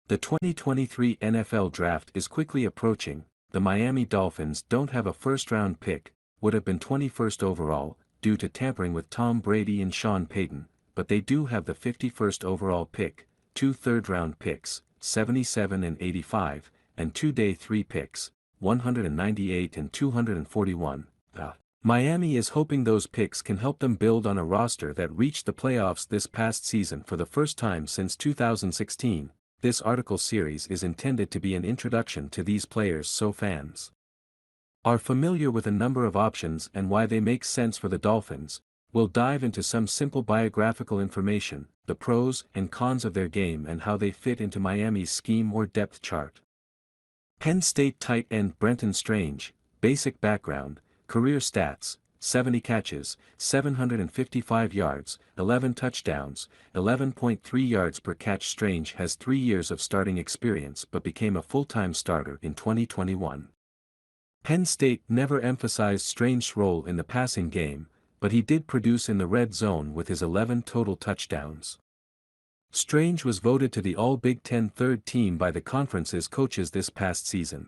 The 2023 NFL Draft is quickly approaching. The Miami Dolphins don't have a first-round pick, would have been 21st overall, due to tampering with Tom Brady and Sean Payton, but they do have the 51st overall pick, 2 third-round picks, 77 and 85, and 2 day 3 picks, 198 and 241. Miami is hoping those picks can help them build on a roster that reached the playoffs this past season for the first time since 2016. This article series is intended to be an introduction to these players so fans are familiar with a number of options and why they make sense for the Dolphins. We'll dive into some simple biographical information, the pros and cons of their game and how they fit into Miami's scheme or depth chart. Penn State tight end Brenton Strange, basic background, career stats, 70 catches, 755 yards, 11 touchdowns, 11.3 yards per catch. Strange has 3 years of starting experience but became a full-time starter in 2021. Penn State never emphasized Strange's role in the passing game, but he did produce in the red zone with his 11 total touchdowns. Strange was voted to the All-Big Ten third team by the conference's coaches this past season.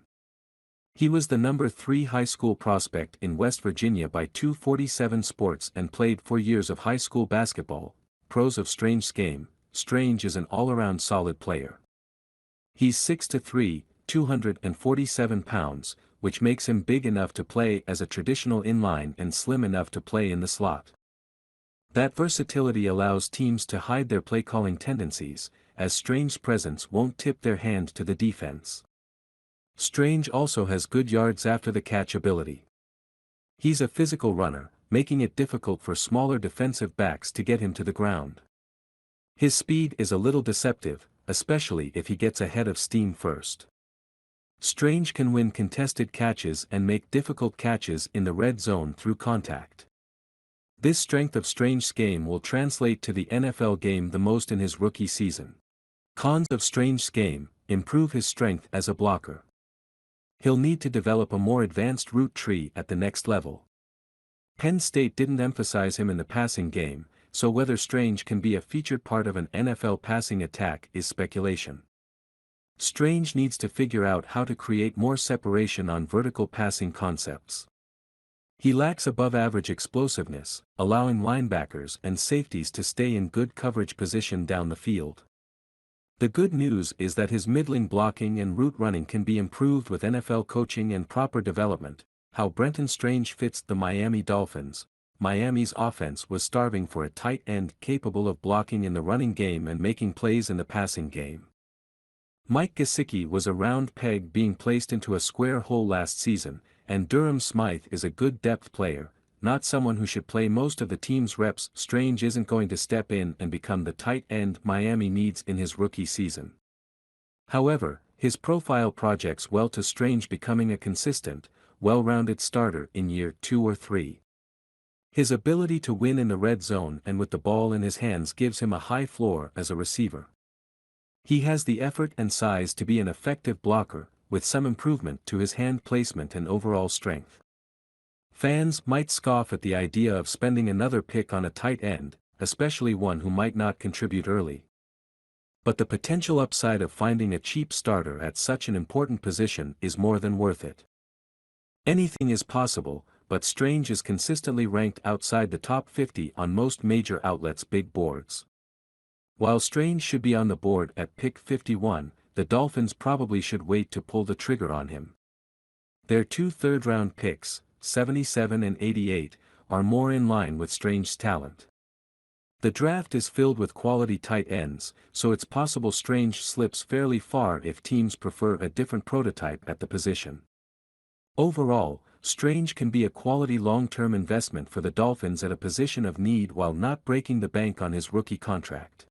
He was the number 3 high school prospect in West Virginia by 247 Sports and played 4 years of high school basketball. Pros of Strange's game: Strange is an all-around solid player. He's 6'3", 247 pounds, which makes him big enough to play as a traditional inline and slim enough to play in the slot. That versatility allows teams to hide their play-calling tendencies, as Strange's presence won't tip their hand to the defense. Strange also has good yards after the catch ability. He's a physical runner, making it difficult for smaller defensive backs to get him to the ground. His speed is a little deceptive, especially if he gets ahead of steam first. Strange can win contested catches and make difficult catches in the red zone through contact. This strength of Strange's game will translate to the NFL game the most in his rookie season. Cons of Strange's game: improve his strength as a blocker. He'll need to develop a more advanced route tree at the next level. Penn State didn't emphasize him in the passing game, so whether Strange can be a featured part of an NFL passing attack is speculation. Strange needs to figure out how to create more separation on vertical passing concepts. He lacks above-average explosiveness, allowing linebackers and safeties to stay in good coverage position down the field. The good news is that his middling blocking and route running can be improved with NFL coaching and proper development. How Brenton Strange fits the Miami Dolphins. Miami's offense was starving for a tight end capable of blocking in the running game and making plays in the passing game. Mike Gesicki was a round peg being placed into a square hole last season, and Durham Smythe is a good depth player, not someone who should play most of the team's reps. Strange isn't going to step in and become the tight end Miami needs in his rookie season. However, his profile projects well to Strange becoming a consistent, well-rounded starter in year 2 or 3. His ability to win in the red zone and with the ball in his hands gives him a high floor as a receiver. He has the effort and size to be an effective blocker, with some improvement to his hand placement and overall strength. Fans might scoff at the idea of spending another pick on a tight end, especially one who might not contribute early. But the potential upside of finding a cheap starter at such an important position is more than worth it. Anything is possible, but Strange is consistently ranked outside the top 50 on most major outlets' big boards. While Strange should be on the board at pick 51, the Dolphins probably should wait to pull the trigger on him. Their 2 third-round picks, 77 and 88, are more in line with Strange's talent. The draft is filled with quality tight ends, so it's possible Strange slips fairly far if teams prefer a different prototype at the position. Overall, Strange can be a quality long-term investment for the Dolphins at a position of need while not breaking the bank on his rookie contract.